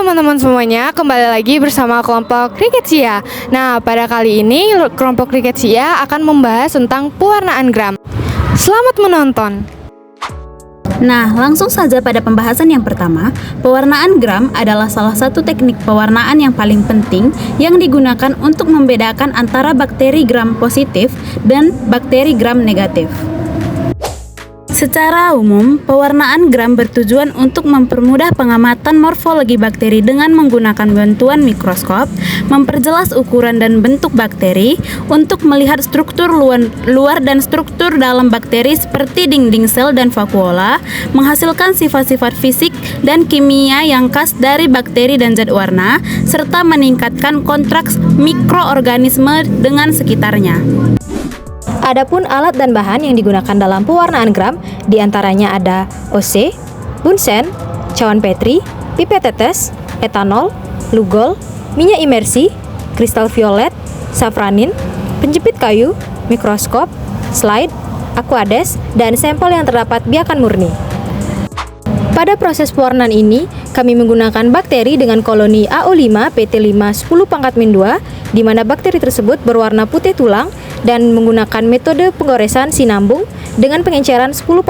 teman-teman semuanya, kembali lagi bersama kelompok Rickettsia. Nah, pada kali ini kelompok Rickettsia akan membahas tentang pewarnaan gram. Selamat menonton. Nah, langsung saja pada pembahasan yang pertama. Pewarnaan gram adalah salah satu teknik pewarnaan yang paling penting yang digunakan untuk membedakan antara bakteri gram positif dan bakteri gram negatif. Secara umum, pewarnaan gram bertujuan untuk mempermudah pengamatan morfologi bakteri dengan menggunakan bantuan mikroskop, memperjelas ukuran dan bentuk bakteri, untuk melihat struktur luar dan struktur dalam bakteri seperti dinding sel dan vakuola, menghasilkan sifat-sifat fisik dan kimia yang khas dari bakteri dan zat warna, serta meningkatkan kontraks mikroorganisme dengan sekitarnya. Adapun alat dan bahan yang digunakan dalam pewarnaan gram diantaranya ada OC, Bunsen, cawan Petri, pipet tetes, etanol, lugol, minyak imersi, kristal violet, safranin, penjepit kayu, mikroskop, slide, aquades, dan sampel yang terdapat biakan murni. Pada proses pewarnaan ini, kami menggunakan bakteri dengan koloni AO5 PT5 10⁻², di mana bakteri tersebut berwarna putih tulang dan menggunakan metode penggoresan sinambung dengan pengenceran 10⁻².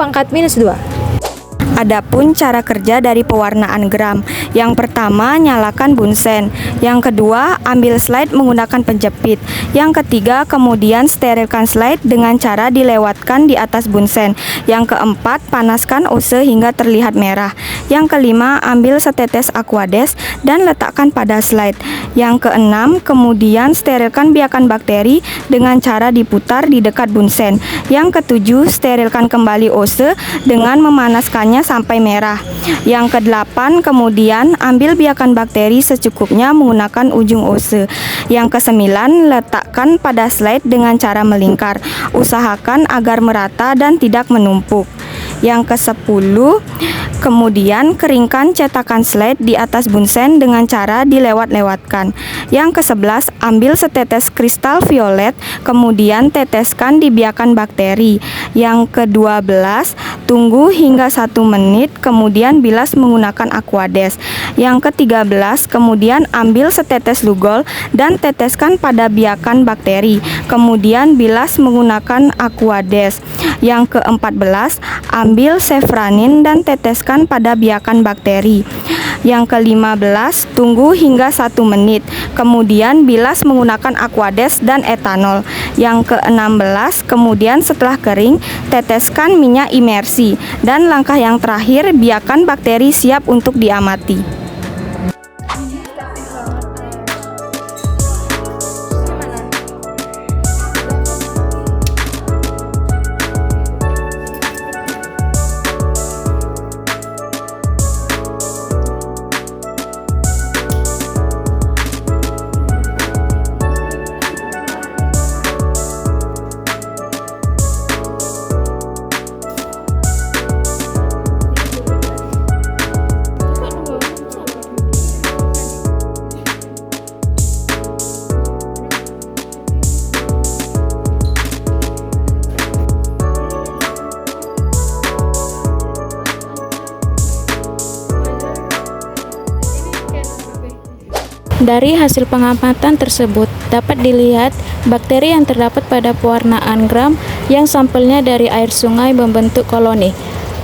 Adapun cara kerja dari pewarnaan gram, yang pertama nyalakan bunsen, yang kedua ambil slide menggunakan penjepit, yang ketiga kemudian sterilkan slide dengan cara dilewatkan di atas bunsen, yang keempat panaskan OC hingga terlihat merah, yang kelima ambil setetes aquades dan letakkan pada slide, yang keenam kemudian sterilkan biakan bakteri dengan cara diputar di dekat bunsen, yang ketujuh sterilkan kembali OC dengan memanaskannya sampai merah. Yang kedelapan kemudian ambil biakan bakteri secukupnya menggunakan ujung OC. Yang kesembilan letakkan pada slide dengan cara melingkar. Usahakan agar merata dan tidak menumpuk. Yang ke-10 kemudian keringkan cetakan slide di atas bunsen dengan cara dilewat-lewatkan. Yang ke-11 ambil setetes kristal violet kemudian teteskan di biakan bakteri. Yang ke-12 tunggu hingga 1 menit kemudian bilas menggunakan aquades. Yang ke-13 kemudian ambil setetes lugol dan teteskan pada biakan bakteri kemudian bilas menggunakan aquades. Yang ke-14 ambil safranin dan teteskan pada biakan bakteri. Yang ke-15 tunggu hingga 1 menit kemudian bilas menggunakan aquades dan etanol. Yang ke-16 kemudian setelah kering teteskan minyak imersi. Dan langkah yang terakhir biakan bakteri siap untuk diamati. Dari hasil pengamatan tersebut, dapat dilihat bakteri yang terdapat pada pewarnaan gram yang sampelnya dari air sungai membentuk koloni.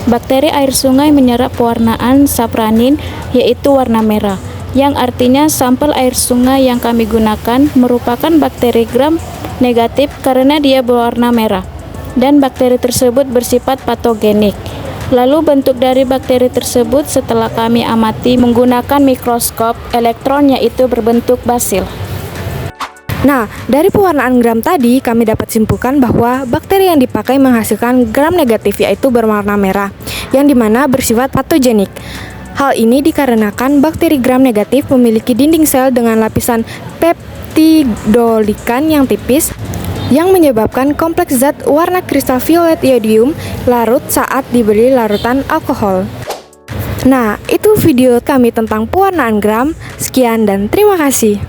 Bakteri air sungai menyerap pewarnaan safranin, yaitu warna merah, yang artinya sampel air sungai yang kami gunakan merupakan bakteri gram negatif karena dia berwarna merah, dan bakteri tersebut bersifat patogenik. Lalu bentuk dari bakteri tersebut setelah kami amati menggunakan mikroskop elektron yaitu berbentuk basil. Nah, dari pewarnaan gram tadi kami dapat simpulkan bahwa bakteri yang dipakai menghasilkan gram negatif yaitu berwarna merah, yang dimana bersifat patogenik. Hal ini dikarenakan bakteri gram negatif memiliki dinding sel dengan lapisan peptidoglykan yang tipis, yang menyebabkan kompleks zat warna kristal violet iodium larut saat diberi larutan alkohol. Nah, itu video kami tentang pewarnaan gram. Sekian dan terima kasih.